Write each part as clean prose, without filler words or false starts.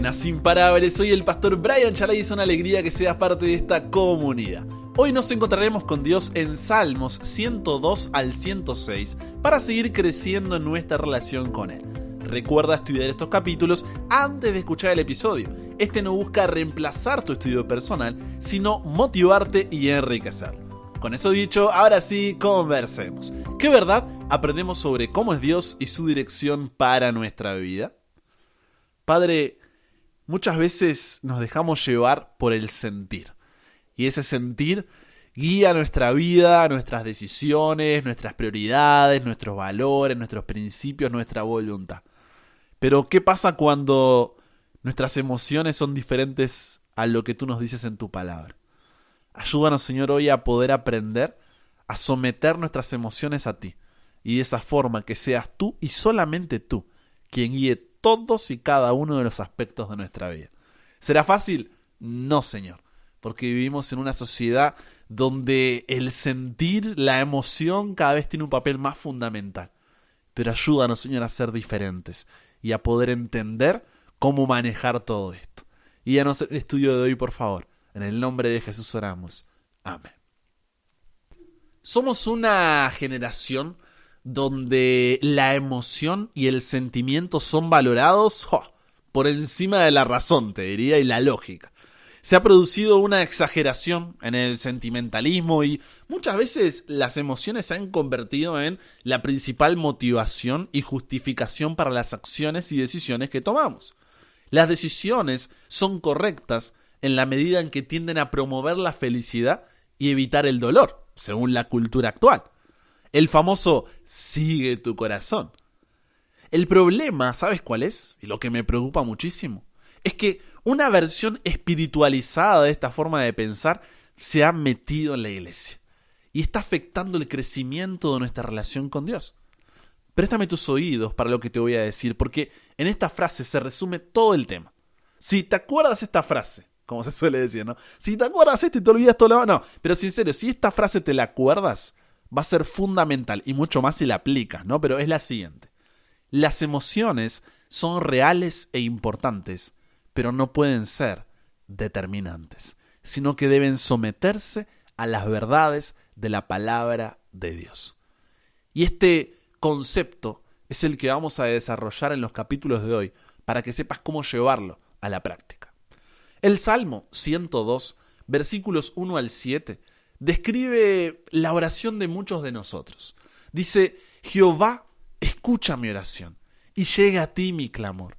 Buenas imparables, soy el pastor Brian Chalai y es una alegría que seas parte de esta comunidad. Hoy nos encontraremos con Dios en Salmos 102 al 106 para seguir creciendo en nuestra relación con Él. Recuerda estudiar estos capítulos antes de escuchar el episodio. Este no busca reemplazar tu estudio personal, sino motivarte y enriquecerlo. Con eso dicho, ahora sí, conversemos. ¿Qué verdad aprendemos sobre cómo es Dios y su dirección para nuestra vida? Padre, muchas veces nos dejamos llevar por el sentir. Y ese sentir guía nuestra vida, nuestras decisiones, nuestras prioridades, nuestros valores, nuestros principios, nuestra voluntad. Pero, ¿qué pasa cuando nuestras emociones son diferentes a lo que tú nos dices en tu palabra? Ayúdanos, Señor, hoy a poder aprender a someter nuestras emociones a ti. Y de esa forma que seas tú y solamente tú quien guíe todos y cada uno de los aspectos de nuestra vida. ¿Será fácil? No, Señor. Porque vivimos en una sociedad donde el sentir, la emoción cada vez tiene un papel más fundamental. Pero ayúdanos, Señor, a ser diferentes y a poder entender cómo manejar todo esto. Y a no ser el estudio de hoy, por favor. En el nombre de Jesús oramos. Amén. Somos una generación donde la emoción y el sentimiento son valorados por encima de la razón, te diría, y la lógica. Se ha producido una exageración en el sentimentalismo y muchas veces las emociones se han convertido en la principal motivación y justificación para las acciones y decisiones que tomamos. Las decisiones son correctas en la medida en que tienden a promover la felicidad y evitar el dolor, según la cultura actual. El famoso sigue tu corazón. El problema, ¿sabes cuál es? Y lo que me preocupa muchísimo, es que una versión espiritualizada de esta forma de pensar se ha metido en la iglesia y está afectando el crecimiento de nuestra relación con Dios. Préstame tus oídos para lo que te voy a decir, porque en esta frase se resume todo el tema. Si te acuerdas esta frase, como se suele decir, ¿no? Si te acuerdas esto y te olvidas todo lo demás, no. Pero en serio, si esta frase te la acuerdas, va a ser fundamental y mucho más si la aplicas, ¿no? Pero es la siguiente. Las emociones son reales e importantes, pero no pueden ser determinantes, sino que deben someterse a las verdades de la palabra de Dios. Y este concepto es el que vamos a desarrollar en los capítulos de hoy para que sepas cómo llevarlo a la práctica. El Salmo 102, versículos 1 al 7, describe la oración de muchos de nosotros. Dice: Jehová, escucha mi oración y llega a ti mi clamor.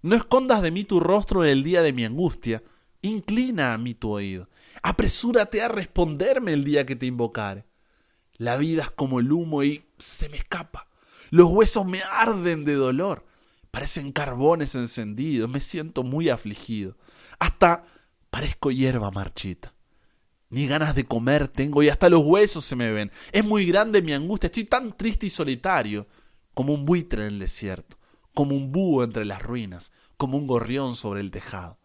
No escondas de mí tu rostro en el día de mi angustia. Inclina a mí tu oído. Apresúrate a responderme el día que te invocare. La vida es como el humo y se me escapa. Los huesos me arden de dolor. Parecen carbones encendidos. Me siento muy afligido. Hasta parezco hierba marchita. Ni ganas de comer tengo y hasta los huesos se me ven. Es muy grande mi angustia. Estoy tan triste y solitario, como un buitre en el desierto, como un búho entre las ruinas, como un gorrión sobre el tejado.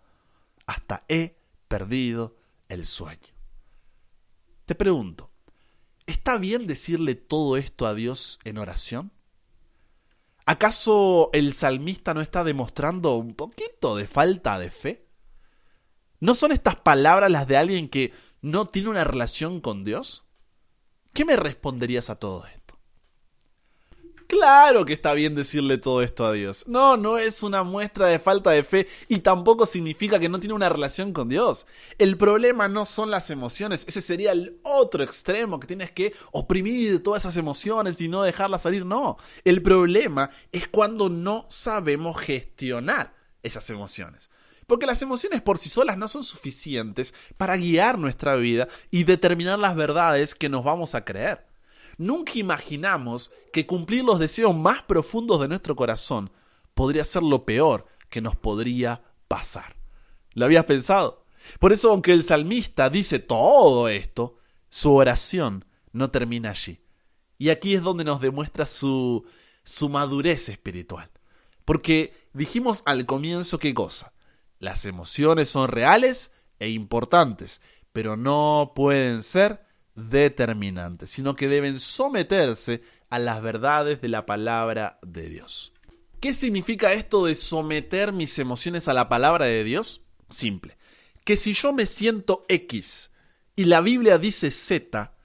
Hasta he perdido el sueño. Te pregunto, ¿está bien decirle todo esto a Dios en oración? ¿Acaso el salmista no está demostrando un poquito de falta de fe? ¿No son estas palabras las de alguien que no tiene una relación con Dios? ¿Qué me responderías a todo esto? Claro que está bien decirle todo esto a Dios. No es una muestra de falta de fe y tampoco significa que no tiene una relación con Dios. El problema no son las emociones, ese sería el otro extremo, que tienes que oprimir todas esas emociones y no dejarlas salir. No, el problema es cuando no sabemos gestionar esas emociones. Porque las emociones por sí solas no son suficientes para guiar nuestra vida y determinar las verdades que nos vamos a creer. Nunca imaginamos que cumplir los deseos más profundos de nuestro corazón podría ser lo peor que nos podría pasar. ¿Lo habías pensado? Por eso, aunque el salmista dice todo esto, su oración no termina allí. Y aquí es donde nos demuestra su madurez espiritual. Porque dijimos al comienzo qué cosa. Las emociones son reales e importantes, pero no pueden ser determinantes, sino que deben someterse a las verdades de la palabra de Dios. ¿Qué significa esto de someter mis emociones a la palabra de Dios? Simple. Que si yo me siento X y la Biblia dice Z,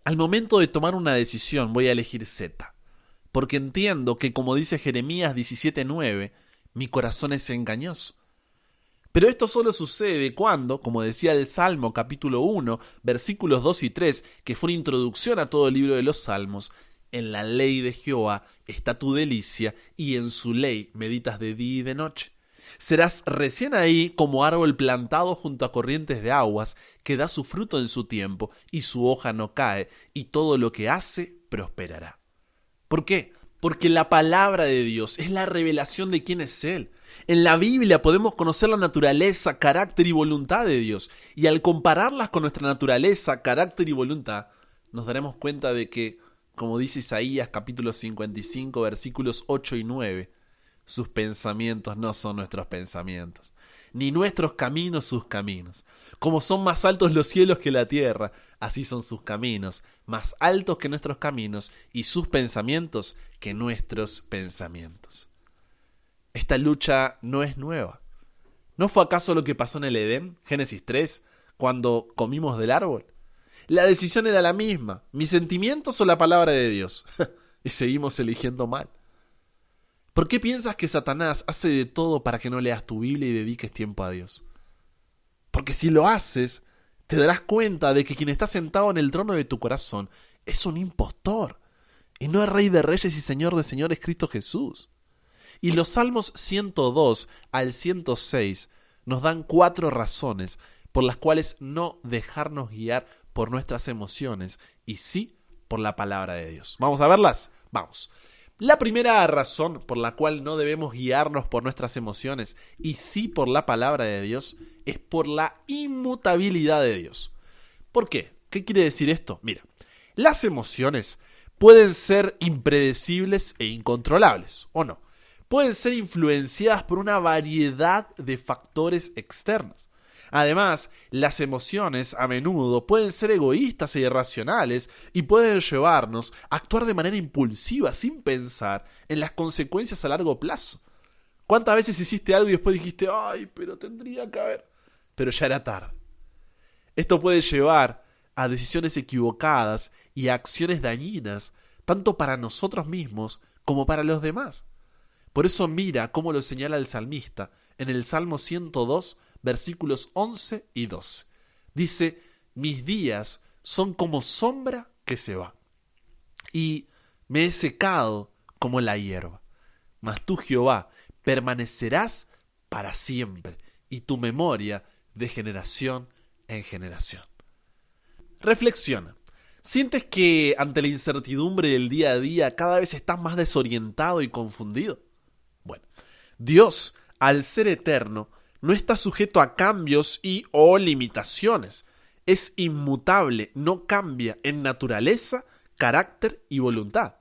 al momento de tomar una decisión voy a elegir Z. Porque entiendo que, como dice Jeremías 17:9, mi corazón es engañoso. Pero esto solo sucede cuando, como decía el Salmo capítulo 1, versículos 2 y 3, que fue una introducción a todo el libro de los Salmos, en la ley de Jehová está tu delicia, y en su ley meditas de día y de noche. Serás recién ahí como árbol plantado junto a corrientes de aguas, que da su fruto en su tiempo, y su hoja no cae, y todo lo que hace prosperará. ¿Por qué? Porque la palabra de Dios es la revelación de quién es Él. En la Biblia podemos conocer la naturaleza, carácter y voluntad de Dios. Y al compararlas con nuestra naturaleza, carácter y voluntad, nos daremos cuenta de que, como dice Isaías capítulo 55, versículos 8 y 9, sus pensamientos no son nuestros pensamientos, ni nuestros caminos sus caminos. Como son más altos los cielos que la tierra, así son sus caminos, más altos que nuestros caminos, y sus pensamientos que nuestros pensamientos. Esta lucha no es nueva. ¿No fue acaso lo que pasó en el Edén, Génesis 3, cuando comimos del árbol? La decisión era la misma, mis sentimientos o la palabra de Dios, y seguimos eligiendo mal. ¿Por qué piensas que Satanás hace de todo para que no leas tu Biblia y dediques tiempo a Dios? Porque si lo haces, te darás cuenta de que quien está sentado en el trono de tu corazón es un impostor, y no es Rey de Reyes y Señor de Señores Cristo Jesús. Y los Salmos 102 al 106 nos dan 4 razones por las cuales no dejarnos guiar por nuestras emociones y sí por la palabra de Dios. ¿Vamos a verlas? Vamos. La primera razón por la cual no debemos guiarnos por nuestras emociones y sí por la palabra de Dios es por la inmutabilidad de Dios. ¿Por qué? ¿Qué quiere decir esto? Mira, las emociones pueden ser impredecibles e incontrolables, ¿o no? Pueden ser influenciadas por una variedad de factores externos. Además, las emociones a menudo pueden ser egoístas e irracionales y pueden llevarnos a actuar de manera impulsiva sin pensar en las consecuencias a largo plazo. ¿Cuántas veces hiciste algo y después dijiste, ay, pero tendría que haber? Pero ya era tarde. Esto puede llevar a decisiones equivocadas y a acciones dañinas, tanto para nosotros mismos como para los demás. Por eso mira cómo lo señala el salmista en el Salmo 102, versículos 11 y 12. Dice, mis días son como sombra que se va, y me he secado como la hierba. Mas tú, Jehová, permanecerás para siempre, y tu memoria de generación en generación. Reflexiona. ¿Sientes que ante la incertidumbre del día a día cada vez estás más desorientado y confundido? Bueno, Dios, al ser eterno, no está sujeto a cambios y o limitaciones. Es inmutable, no cambia en naturaleza, carácter y voluntad.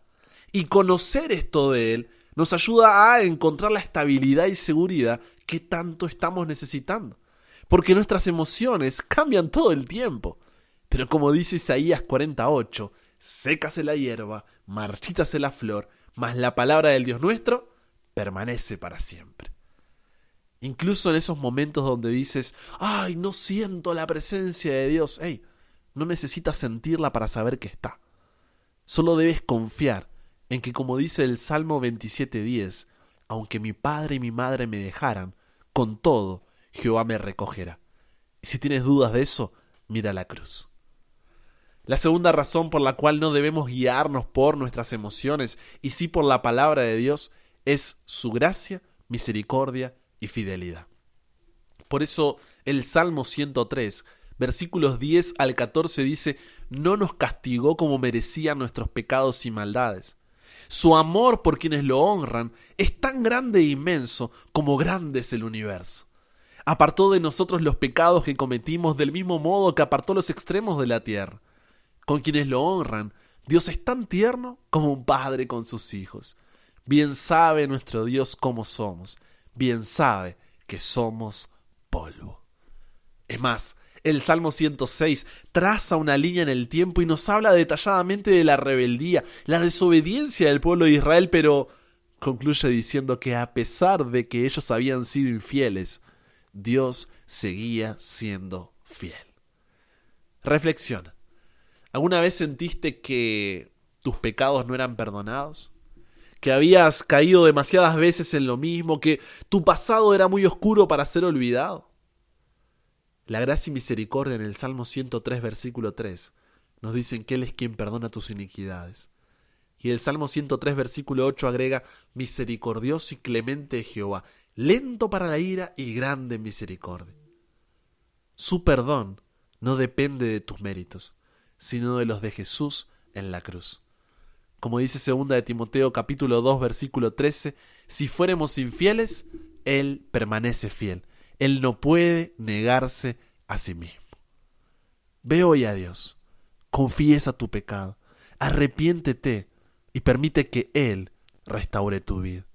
Y conocer esto de Él nos ayuda a encontrar la estabilidad y seguridad que tanto estamos necesitando. Porque nuestras emociones cambian todo el tiempo. Pero como dice Isaías 48, sécase la hierba, marchítase la flor, mas la palabra del Dios nuestro permanece para siempre. Incluso en esos momentos donde dices, ay, no siento la presencia de Dios, no necesitas sentirla para saber que está. Solo debes confiar en que, como dice el Salmo 27:10, aunque mi padre y mi madre me dejaran, con todo Jehová me recogerá. Y si tienes dudas de eso, mira la cruz. La segunda razón por la cual no debemos guiarnos por nuestras emociones y sí por la palabra de Dios es su gracia, misericordia y fidelidad. Por eso el Salmo 103, versículos 10 al 14 dice, no nos castigó como merecían nuestros pecados y maldades. Su amor por quienes lo honran es tan grande e inmenso como grande es el universo. Apartó de nosotros los pecados que cometimos del mismo modo que apartó los extremos de la tierra. Con quienes lo honran, Dios es tan tierno como un padre con sus hijos. Bien sabe nuestro Dios cómo somos. Bien sabe que somos polvo. Es más, el Salmo 106 traza una línea en el tiempo y nos habla detalladamente de la rebeldía, la desobediencia del pueblo de Israel, pero concluye diciendo que a pesar de que ellos habían sido infieles, Dios seguía siendo fiel. Reflexiona. ¿Alguna vez sentiste que tus pecados no eran perdonados? ¿Que habías caído demasiadas veces en lo mismo? ¿Que tu pasado era muy oscuro para ser olvidado? La gracia y misericordia en el Salmo 103, versículo 3, nos dicen que Él es quien perdona tus iniquidades. Y el Salmo 103, versículo 8 agrega: misericordioso y clemente es Jehová, lento para la ira y grande en misericordia. Su perdón no depende de tus méritos, sino de los de Jesús en la cruz. Como dice 2 de Timoteo capítulo 2, versículo 13, si fuéramos infieles, Él permanece fiel. Él no puede negarse a sí mismo. Ve hoy a Dios, confiesa tu pecado, arrepiéntete y permite que Él restaure tu vida.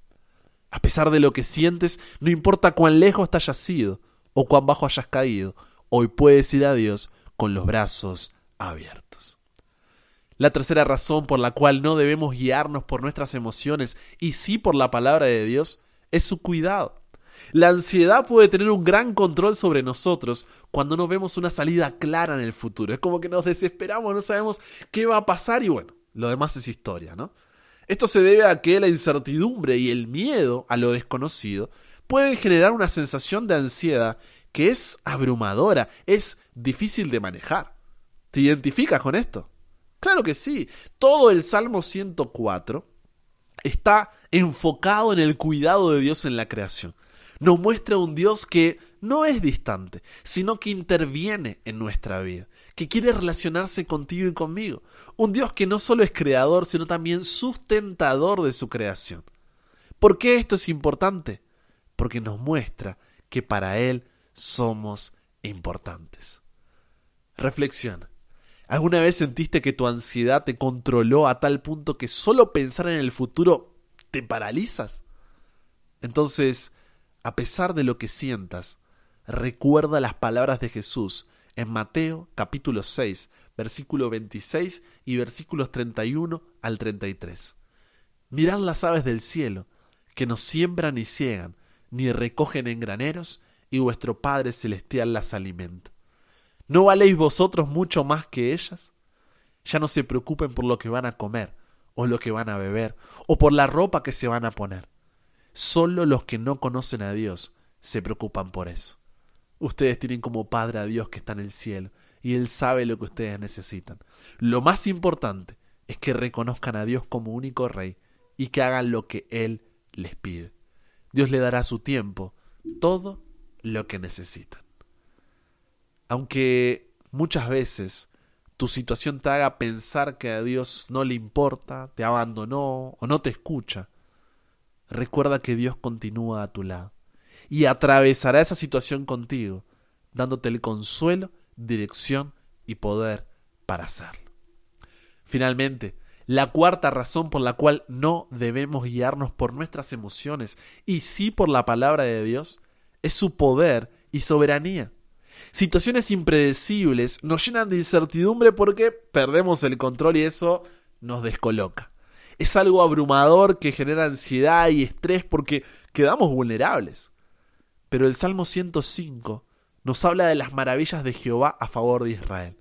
A pesar de lo que sientes, no importa cuán lejos te hayas ido o cuán bajo hayas caído, hoy puedes ir a Dios con los brazos abiertos. La tercera razón por la cual no debemos guiarnos por nuestras emociones y sí por la palabra de Dios es su cuidado. La ansiedad puede tener un gran control sobre nosotros cuando no vemos una salida clara en el futuro. Es como que nos desesperamos, no sabemos qué va a pasar y bueno, lo demás es historia, ¿no? Esto se debe a que la incertidumbre y el miedo a lo desconocido pueden generar una sensación de ansiedad que es abrumadora, es difícil de manejar. ¿Te identificas con esto? Claro que sí. Todo el Salmo 104 está enfocado en el cuidado de Dios en la creación. Nos muestra un Dios que no es distante, sino que interviene en nuestra vida, que quiere relacionarse contigo y conmigo. Un Dios que no solo es creador, sino también sustentador de su creación. ¿Por qué esto es importante? Porque nos muestra que para Él somos importantes. Reflexiona. ¿Alguna vez sentiste que tu ansiedad te controló a tal punto que solo pensar en el futuro te paralizas? Entonces, a pesar de lo que sientas, recuerda las palabras de Jesús en Mateo capítulo 6, versículo 26 y versículos 31 al 33. Mirad las aves del cielo, que no siembran ni ciegan, ni recogen en graneros, y vuestro Padre Celestial las alimenta. ¿No valéis vosotros mucho más que ellas? Ya no se preocupen por lo que van a comer, o lo que van a beber, o por la ropa que se van a poner. Solo los que no conocen a Dios se preocupan por eso. Ustedes tienen como Padre a Dios que está en el cielo, y Él sabe lo que ustedes necesitan. Lo más importante es que reconozcan a Dios como único Rey, y que hagan lo que Él les pide. Dios le dará a su tiempo todo lo que necesitan. Aunque muchas veces tu situación te haga pensar que a Dios no le importa, te abandonó o no te escucha, recuerda que Dios continúa a tu lado y atravesará esa situación contigo, dándote el consuelo, dirección y poder para hacerlo. Finalmente, la cuarta razón por la cual no debemos guiarnos por nuestras emociones y sí por la palabra de Dios es su poder y soberanía. Situaciones impredecibles nos llenan de incertidumbre porque perdemos el control y eso nos descoloca. Es algo abrumador que genera ansiedad y estrés porque quedamos vulnerables. Pero el Salmo 105 nos habla de las maravillas de Jehová a favor de Israel.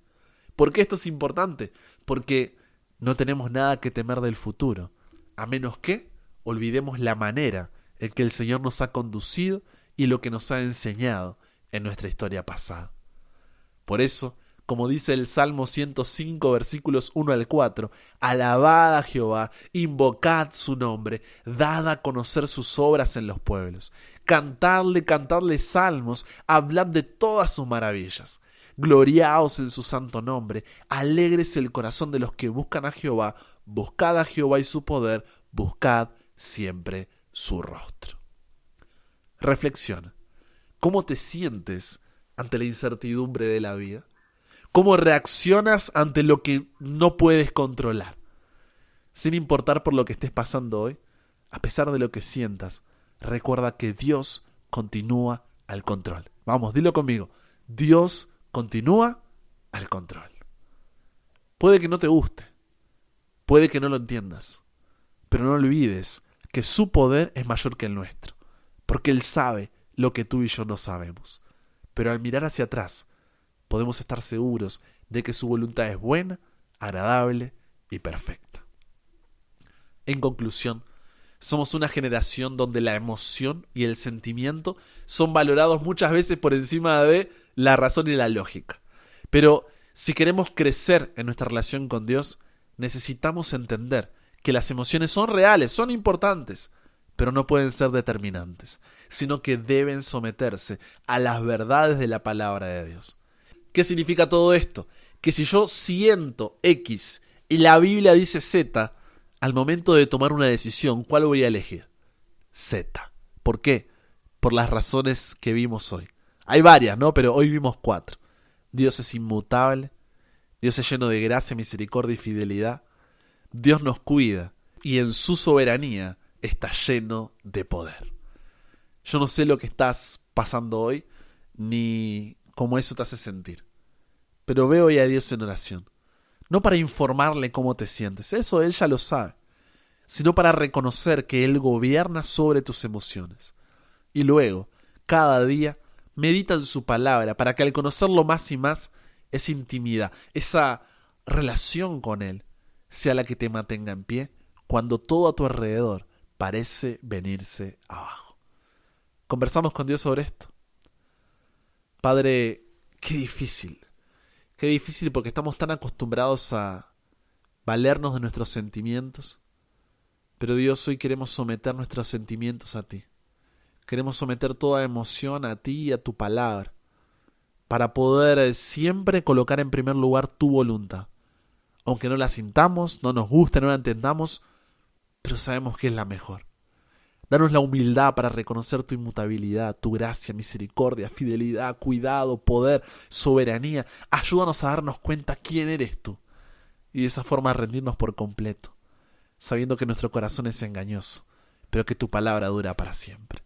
¿Por qué esto es importante? Porque no tenemos nada que temer del futuro, a menos que olvidemos la manera en que el Señor nos ha conducido y lo que nos ha enseñado en nuestra historia pasada. Por eso, como dice el Salmo 105, versículos 1 al 4, alabad a Jehová, invocad su nombre, dad a conocer sus obras en los pueblos, cantadle salmos, hablad de todas sus maravillas, gloriaos en su santo nombre, alégrese el corazón de los que buscan a Jehová, buscad a Jehová y su poder, buscad siempre su rostro. Reflexiona. ¿Cómo te sientes ante la incertidumbre de la vida? ¿Cómo reaccionas ante lo que no puedes controlar? Sin importar por lo que estés pasando hoy, a pesar de lo que sientas, recuerda que Dios continúa al control. Vamos, dilo conmigo. Dios continúa al control. Puede que no te guste, puede que no lo entiendas, pero no olvides que su poder es mayor que el nuestro, porque Él sabe lo que tú y yo no sabemos. Pero al mirar hacia atrás, podemos estar seguros de que su voluntad es buena, agradable y perfecta. En conclusión, somos una generación donde la emoción y el sentimiento son valorados muchas veces por encima de la razón y la lógica. Pero si queremos crecer en nuestra relación con Dios, necesitamos entender que las emociones son reales, son importantes, pero no pueden ser determinantes, sino que deben someterse a las verdades de la palabra de Dios. ¿Qué significa todo esto? Que si yo siento X y la Biblia dice Z, al momento de tomar una decisión, ¿cuál voy a elegir? Z. ¿Por qué? Por las razones que vimos hoy. Hay varias, ¿no? Pero hoy vimos 4. Dios es inmutable, Dios es lleno de gracia, misericordia y fidelidad. Dios nos cuida y en su soberanía está lleno de poder. Yo no sé lo que estás pasando hoy, ni cómo eso te hace sentir. Pero ve hoy a Dios en oración. No para informarle cómo te sientes, eso Él ya lo sabe, sino para reconocer que Él gobierna sobre tus emociones. Y luego, cada día, medita en su palabra para que al conocerlo más y más, esa intimidad, esa relación con Él, sea la que te mantenga en pie cuando todo a tu alrededor parece venirse abajo. Conversamos con Dios sobre esto. Padre, qué difícil porque estamos tan acostumbrados a valernos de nuestros sentimientos. Pero Dios, hoy queremos someter nuestros sentimientos a ti. Queremos someter toda emoción a ti y a tu palabra, para poder siempre colocar en primer lugar tu voluntad. Aunque no la sintamos, no nos guste, no la entendamos, pero sabemos que es la mejor. Danos la humildad para reconocer tu inmutabilidad, tu gracia, misericordia, fidelidad, cuidado, poder, soberanía. Ayúdanos a darnos cuenta quién eres tú y de esa forma rendirnos por completo, sabiendo que nuestro corazón es engañoso, pero que tu palabra dura para siempre.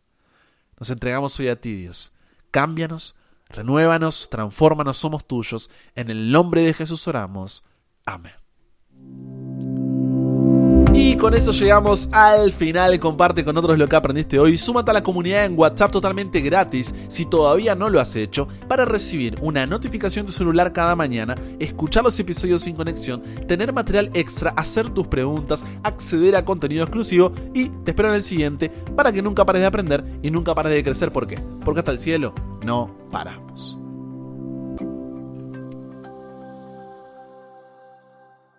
Nos entregamos hoy a ti, Dios. Cámbianos, renuévanos, transfórmanos, somos tuyos. En el nombre de Jesús oramos. Amén. Y con eso llegamos al final. Comparte con otros lo que aprendiste hoy. Súmate a la comunidad en WhatsApp totalmente gratis si todavía no lo has hecho, para recibir una notificación de tu celular cada mañana, escuchar los episodios sin conexión, tener material extra, hacer tus preguntas, acceder a contenido exclusivo y te espero en el siguiente para que nunca pares de aprender y nunca pares de crecer. ¿Por qué? Porque hasta el cielo no paramos.